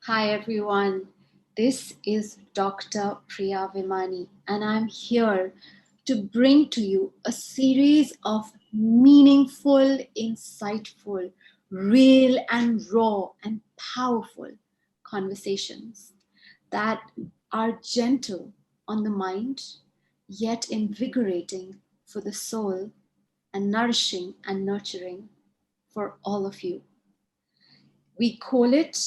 Hi everyone, this is Dr. Priya Vimani, and I'm here to bring to you a series of meaningful, insightful, real, and raw and powerful conversations that are gentle on the mind, yet invigorating for the soul, and nourishing and nurturing for all of you. We call it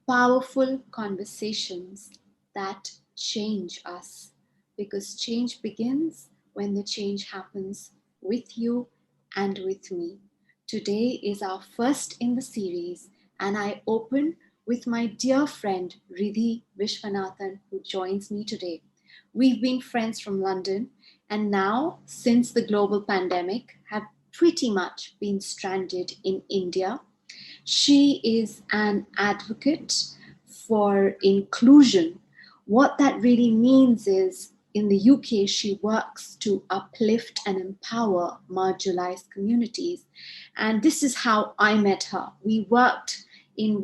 powerful conversations that change us because change begins when the change happens with you and with me. Today is our first in the series, and I open with my dear friend Riddhi Vishwanathan, who joins me today. We've been friends from London, and now, since the global pandemic, have pretty much been stranded in India. She is an advocate for inclusion. What that really means is in the UK, she works to uplift and empower marginalized communities. And this is how I met her. We met in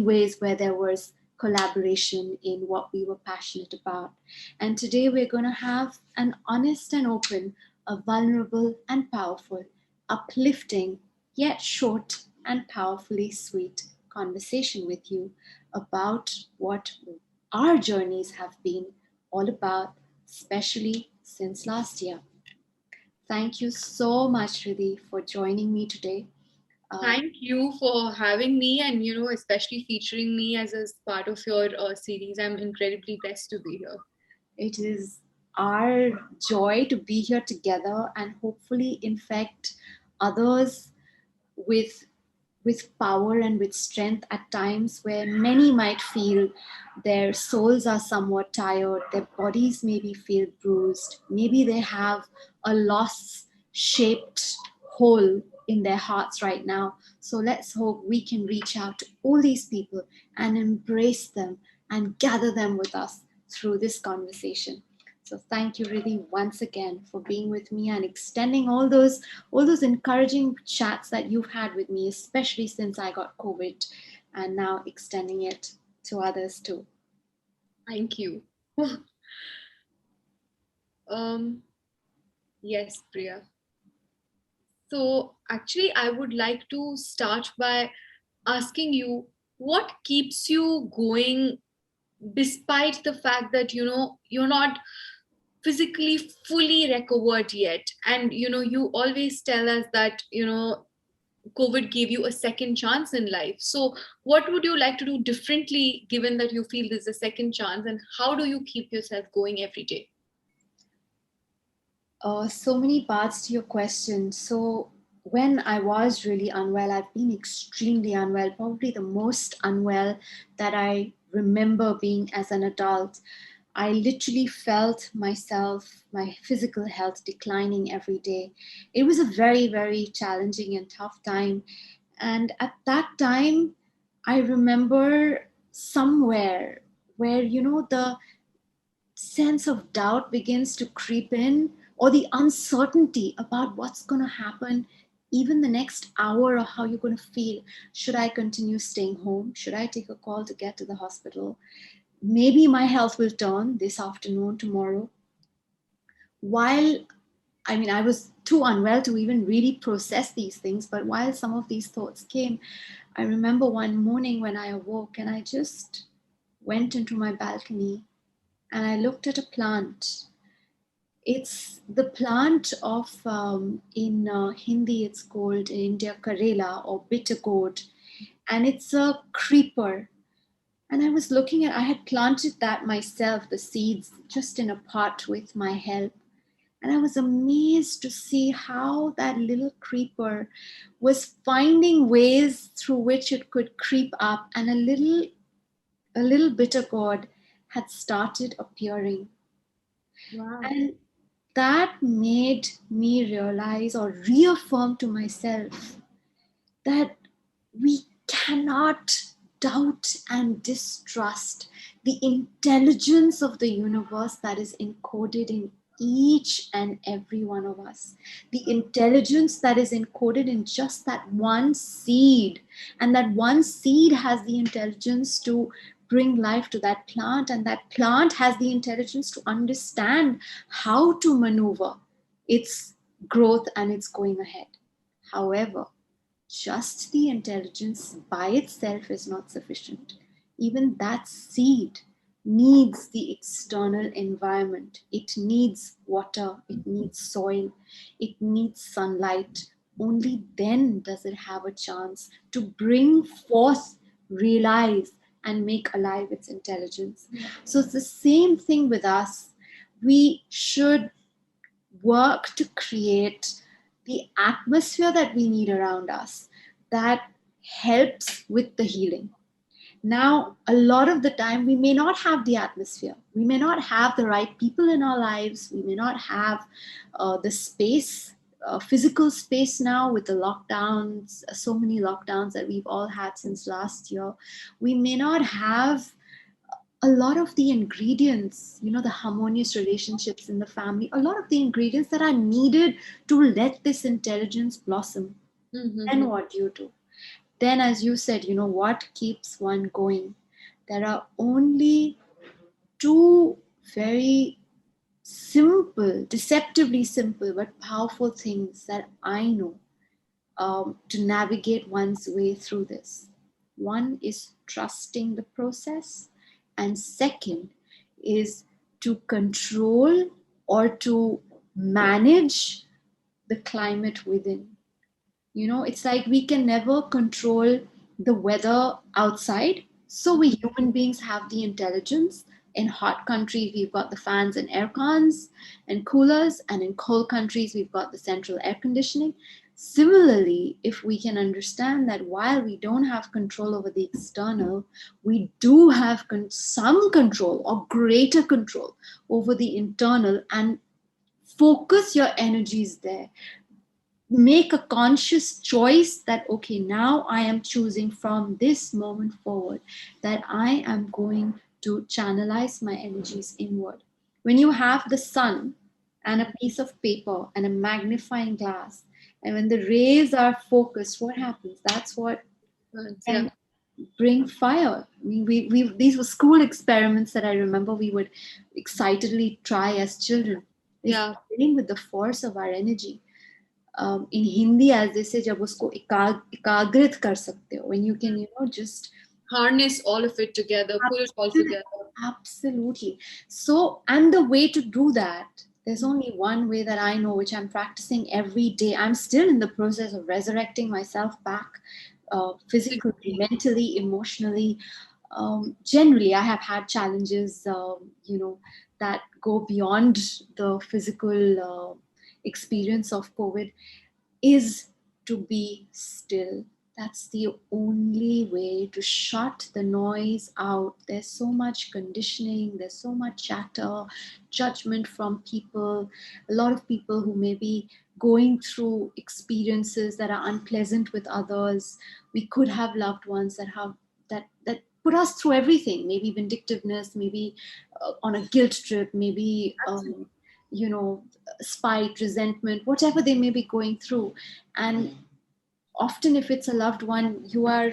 ways where there was collaboration in what we were passionate about. And today we're going to have an honest and open, a vulnerable and powerful, uplifting yet short and powerfully sweet conversation with you about what our journeys have been all about, especially since last year. Thank you so much, Riddhi, for joining me today. Thank you for having me and, especially featuring me as a part of your series. I'm incredibly blessed to be here. It is our joy to be here together and hopefully infect others with power and with strength at times where many might feel their souls are somewhat tired, their bodies maybe feel bruised, maybe they have a loss shaped hole in their hearts right now. So let's hope we can reach out to all these people and embrace them and gather them with us through this conversation. So thank you really once again for being with me and extending all those encouraging chats that you've had with me, especially since I got COVID, and now extending it to others too. Thank you. um, yes, Priya. So, actually, I would like to start by asking you what keeps you going despite the fact that, you're not physically fully recovered yet. And, you always tell us that, COVID gave you a second chance in life. So, what would you like to do differently given that you feel there's a second chance? And how do you keep yourself going every day? So many parts to your question. So, when I was really unwell, I've been extremely unwell, probably the most unwell that I remember being as an adult. I literally felt myself, my physical health declining every day. It was a very, very challenging and tough time. And at that time, I remember somewhere where, the sense of doubt begins to creep in, or the uncertainty about what's going to happen even the next hour, or how you're going to feel. Should I continue staying home? Should I take a call to get to the hospital? Maybe my health will turn this afternoon, tomorrow. While I was too unwell to even really process these things, but while some of these thoughts came, I remember one morning when I awoke and I just went into my balcony and I looked at a plant. It's the plant of, in Hindi, it's called in India Karela or bitter gourd, and it's a creeper. And I had planted that myself, the seeds, just in a pot with my help. And I was amazed to see how that little creeper was finding ways through which it could creep up, and a little bitter gourd had started appearing. Wow. And that made me realize or reaffirm to myself that we cannot doubt and distrust the intelligence of the universe that is encoded in each and every one of us. The intelligence that is encoded in just that one seed, and that one seed has the intelligence to bring life to that plant, and that plant has the intelligence to understand how to maneuver its growth and its going ahead. However, just the intelligence by itself is not sufficient. Even that seed needs the external environment. It needs water, it needs soil, it needs sunlight. Only then does it have a chance to bring forth, realize, and make alive its intelligence. So it's the same thing with us. We should work to create the atmosphere that we need around us that helps with the healing. Now, a lot of the time, we may not have the atmosphere. We may not have the right people in our lives. We may not have the space, physical space now with the lockdowns, so many lockdowns that we've all had since last year. We may not have a lot of the ingredients, the harmonious relationships in the family, a lot of the ingredients that are needed to let this intelligence blossom. Then what do you do? Then, as you said, what keeps one going? There are only two very simple, deceptively simple, but powerful things that I know to navigate one's way through this. One is trusting the process, and second is to control or to manage the climate within. It's like we can never control the weather outside. So we human beings have the intelligence. In hot countries, we've got the fans and air cons and coolers, and in cold countries, we've got the central air conditioning. Similarly, if we can understand that while we don't have control over the external, we do have some control or greater control over the internal, and focus your energies there. Make a conscious choice that, okay, now I am choosing from this moment forward that I am going to channelize my energies inward. When you have the sun and a piece of paper and a magnifying glass, and when the rays are focused, what happens? That's what can bring fire. I mean, we these were school experiments that I remember we would excitedly try as children. Yeah. Playing with the force of our energy. In Hindi, as they say, जब उसको एकाग्रित कर सकते हो, when you can, just harness all of it together, pull it all together. Absolutely. So, and the way to do that, there's only one way that I know, which I'm practicing every day. I'm still in the process of resurrecting myself back, physically, mentally, emotionally. Generally, I have had challenges, that go beyond the physical experience of COVID, is to be still. That's the only way to shut the noise out. There's so much conditioning, there's so much chatter, judgment from people, a lot of people who may be going through experiences that are unpleasant with others. We could have loved ones that have that put us through everything, maybe vindictiveness, maybe on a guilt trip, maybe spite, resentment, whatever they may be going through. And often, if it's a loved one, you are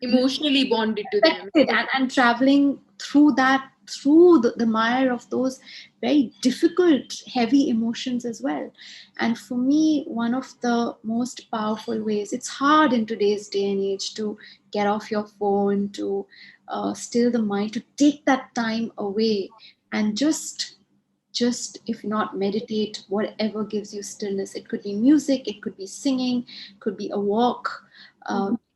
emotionally bonded to them, and traveling through that, through the mire of those very difficult, heavy emotions as well. And for me, one of the most powerful ways, it's hard in today's day and age to get off your phone, to still the mind, to take that time away and just if not meditate, whatever gives you stillness. It could be music, it could be singing, could be a walk,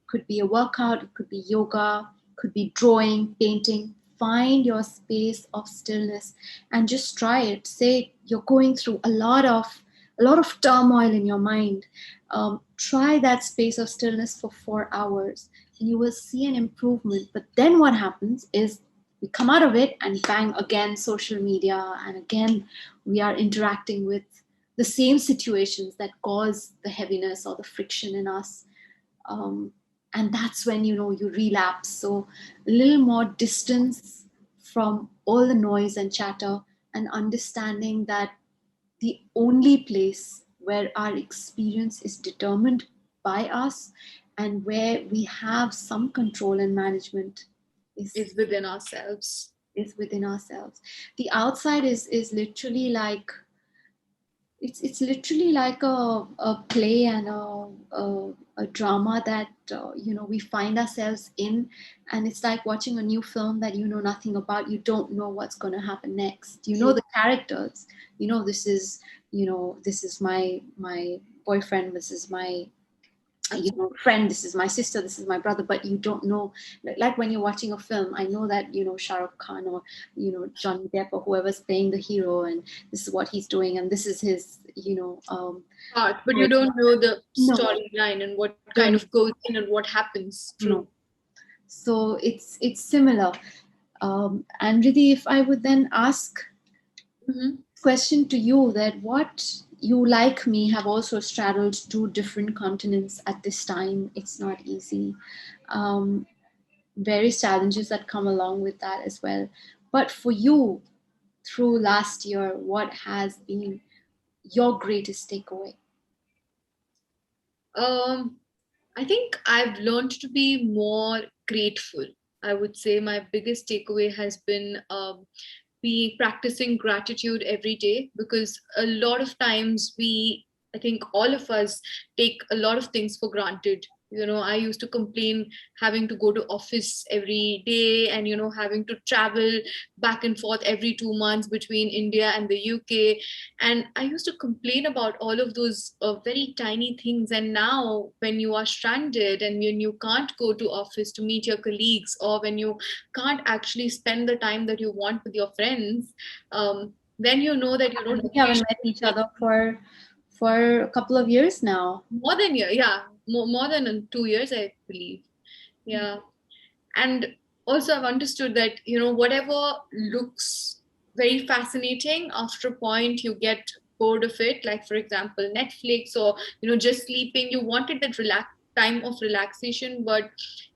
could be a workout, it could be yoga, could be drawing, painting. Find your space of stillness and just try it. Say you're going through a lot of turmoil in your mind. Try that space of stillness for 4 hours and you will see an improvement. But then what happens is we come out of it and bang, again social media, and again we are interacting with the same situations that cause the heaviness or the friction in us. And that's when you relapse. So a little more distance from all the noise and chatter, and understanding that the only place where our experience is determined by us and where we have some control and management is Is within ourselves. is within ourselves. The outside is literally like it's literally like a play and a drama that we find ourselves in, and it's like watching a new film that you know nothing about. You don't know what's going to happen next. You know True. the characters. This is my boyfriend, this is my friend, this is my sister, this is my brother, but you don't know. Like when you're watching a film, I know that Shah Rukh Khan or Johnny Depp or whoever's playing the hero, and this is what he's doing, and this is his Part, but you don't know the no, storyline and what kind don't of goes in and what happens. know. True. So it's similar. And Riddhi, if I would then ask Mm-hmm. question to you, that what you, like me, have also straddled two different continents at this time. It's not easy. um, Various challenges that come along with that as well. But for you, through last year, what has been your greatest takeaway? Um, I think I've learned to be more grateful. I would say my biggest takeaway has been be practicing gratitude every day, because a lot of times I think all of us take a lot of things for granted. I used to complain having to go to office every day, and having to travel back and forth every 2 months between India and the UK. And I used to complain about all of those very tiny things. And now when you are stranded and when you can't go to office to meet your colleagues, or when you can't actually spend the time that you want with your friends, then you know that you don't We haven't met appreciate each other for a couple of years now. more than year, yeah, more than 2 years, I believe. Yeah. And also I've understood that whatever looks very fascinating, after a point you get bored of it. Like for example, Netflix, or just sleeping. You wanted that time of relaxation, but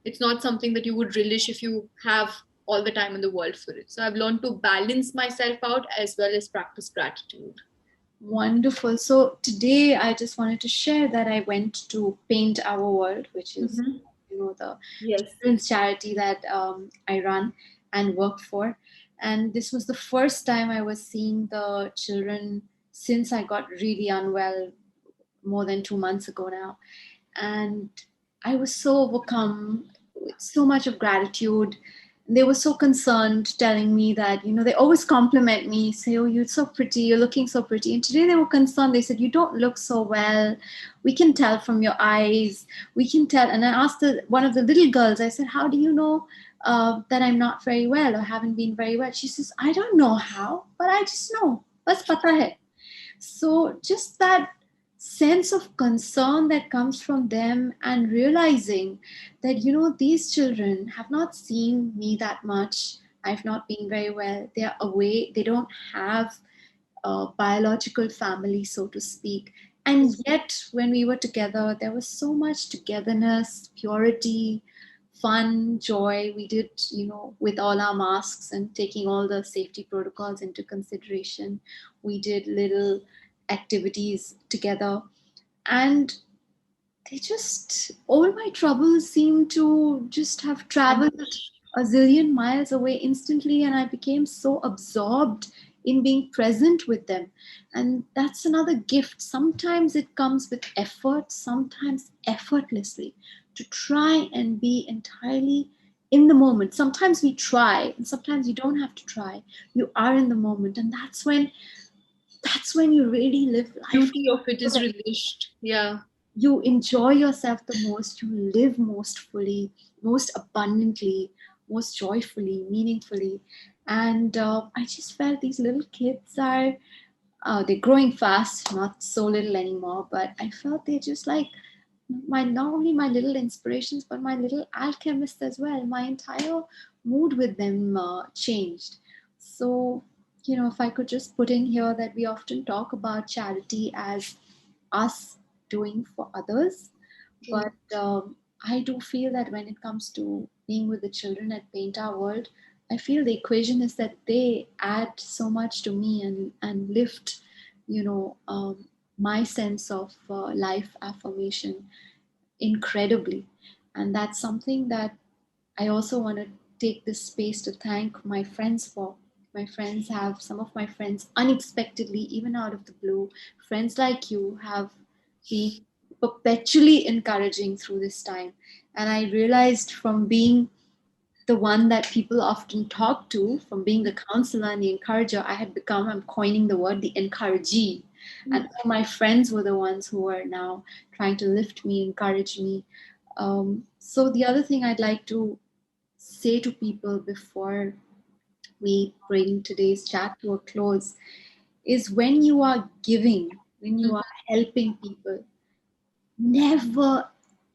it's not something that you would relish if you have all the time in the world for it. So I've learned to balance myself out as well as practice gratitude. Wonderful. So today I just wanted to share that I went to Paint Our World, which is Hmm. the Yes. children's charity that I run and work for. And this was the first time I was seeing the children since I got really unwell more than 2 months ago now. And I was so overcome with so much of gratitude. They were so concerned, telling me that, they always compliment me, say, "Oh, you're so pretty, you're looking so pretty." And today they were concerned. They said, "You don't look so well. We can tell from your eyes. We can tell." And I asked one of the little girls, I said, "How do you know that I'm not very well or haven't been very well?" She says, "I don't know how, but I just know. Bas pata hai." So just that sense of concern that comes from them, and realizing that these children have not seen me that much. I've not been very well. They are away. They don't have a biological family, so to speak. And yet, when we were together, there was so much togetherness, purity, fun, joy. We did, with all our masks and taking all the safety protocols into consideration, we did little activities together. And they just, all my troubles seemed to just have traveled a zillion miles away instantly. And I became so absorbed in being present with them. And that's another gift. Sometimes it comes with effort, sometimes effortlessly, to try and be entirely in the moment. Sometimes we try, and sometimes you don't have to try. You are in the moment. And that's when you really live life. Beauty of it is relished. Yeah. You enjoy yourself the most, you live most fully, most abundantly, most joyfully, meaningfully. And I just felt these little kids are, they're growing fast, not so little anymore, but I felt they're just like my, not only my little inspirations, but my little alchemists as well. My entire mood with them changed. So, if I could just put in here that we often talk about charity as us doing for others, True. but I do feel that when it comes to being with the children at Paint Our World, I feel the equation is that they add so much to me, and lift my sense of life affirmation incredibly. And that's something that I also want to take this space to thank my friends for. Some of my friends, unexpectedly, even out of the blue, friends like you have been perpetually encouraging through this time. And I realized from being the one that people often talk to, from being the counselor and the encourager, I'm coining the word, the encouragee. And all my friends were the ones who are now trying to lift me, encourage me. So, the other thing I'd like to say to people before we bring today's chat to a close is when you are giving, when you are helping people, never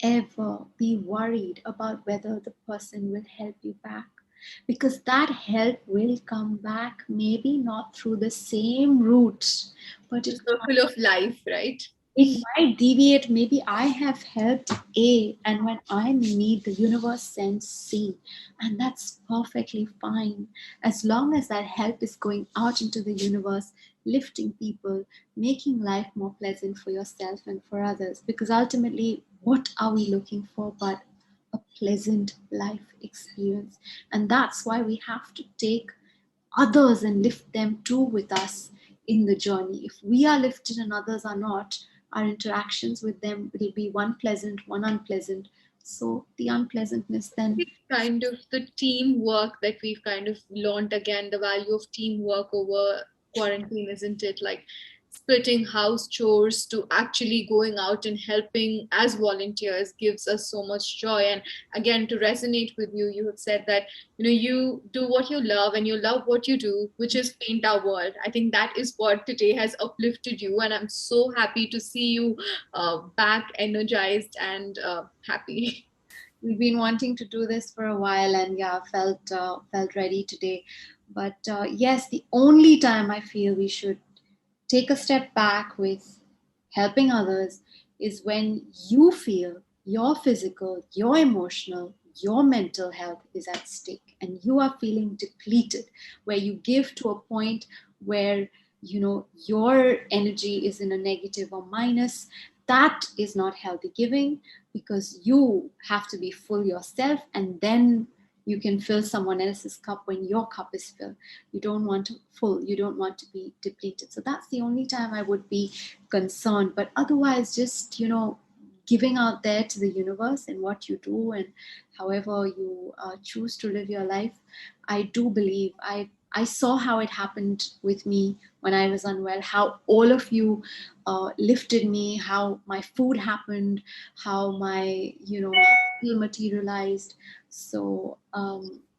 ever be worried about whether the person will help you back, because that help will come back, maybe not through the same route, but The circle of life, right? it might deviate. Maybe I have helped A, and when I'm in need, the universe sends C. And that's perfectly fine. As long as that help is going out into the universe, lifting people, making life more pleasant for yourself and for others. Because ultimately, what are we looking for but a pleasant life experience? And that's why we have to take others and lift them too with us in the journey. If we are lifted and others are not, our interactions with them will be one pleasant, one unpleasant. So the unpleasantness then. It's kind of the teamwork that we've kind of learned again, the value of teamwork over quarantine, isn't it? Like splitting house chores to actually going out and helping as volunteers gives us so much joy. And again, to resonate with you, you have said that you do what you love and you love what you do, which is paint our world. I think that is what today has uplifted you, and I'm so happy to see you back energized and happy. We've been wanting to do this for a while, and yeah, felt ready today. But yes, the only time I feel we should take a step back with helping others is when you feel your physical, your emotional, your mental health is at stake and you are feeling depleted, where you give to a point where your energy is in a negative or minus. That is not healthy giving, because you have to be full yourself, and then you can fill someone else's cup when your cup is filled. You don't want to full, you don't want to be depleted. So that's the only time I would be concerned. But otherwise, just giving out there to the universe and what you do, and however you choose to live your life. I do believe I saw how it happened with me when I was unwell, how all of you lifted me, how my food happened, how my heal materialized. So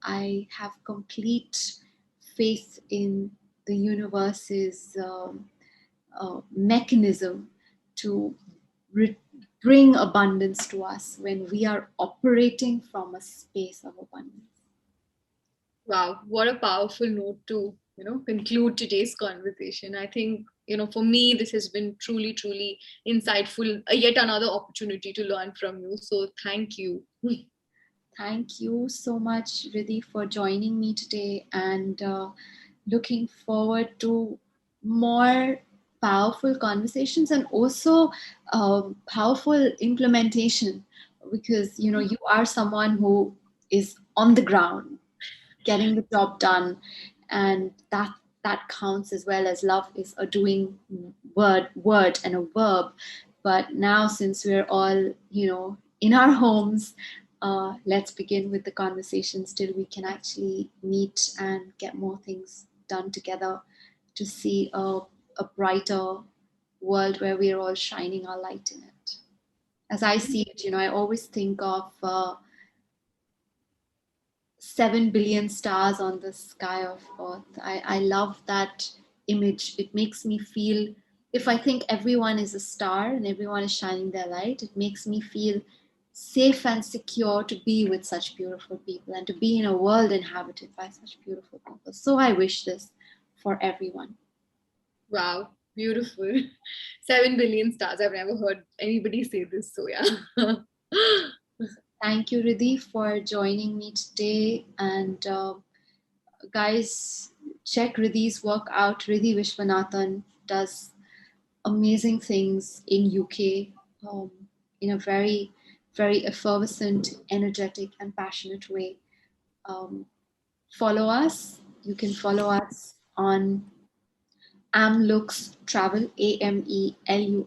I have complete faith in the universe's mechanism to re- bring abundance to us when we are operating from a space of abundance. Wow, what a powerful note to, conclude today's conversation. I think, for me, this has been truly, truly insightful. Yet another opportunity to learn from you. So thank you. Thank you so much, Riddhi, for joining me today, and looking forward to more powerful conversations and also powerful implementation, because you are someone who is on the ground getting the job done, and that counts as well. As love is a doing word and a verb. But now, since we're all in our homes, let's begin with the conversations till we can actually meet and get more things done together to see a brighter world where we're all shining our light in it. As I see it, I always think of 7 billion stars on the sky of Earth. I love that image. It makes me feel, if I think everyone is a star and everyone is shining their light, it makes me feel safe and secure to be with such beautiful people and to be in a world inhabited by such beautiful people. So I wish this for everyone. Wow, beautiful. 7 billion stars. I've never heard anybody say this. So, yeah. Thank you, Riddhi, for joining me today. And guys, check Riddhi's work out. Riddhi Vishwanathan does amazing things in UK in a very, very effervescent, energetic, and passionate way. Um, Follow us. You can follow us on Amlux Travel, AMELUXETRAVEL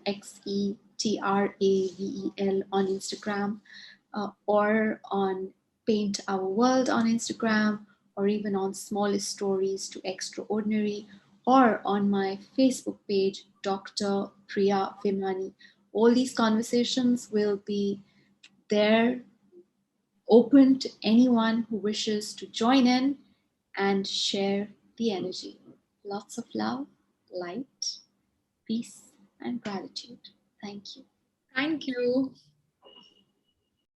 on Instagram, or on Paint Our World on Instagram, or even on Smallest Stories to Extraordinary, or on my Facebook page, Dr. Priya Vimani. All these conversations will be there, open to anyone who wishes to join in and share the energy. Lots of love, light, peace, and gratitude. Thank you. Thank you.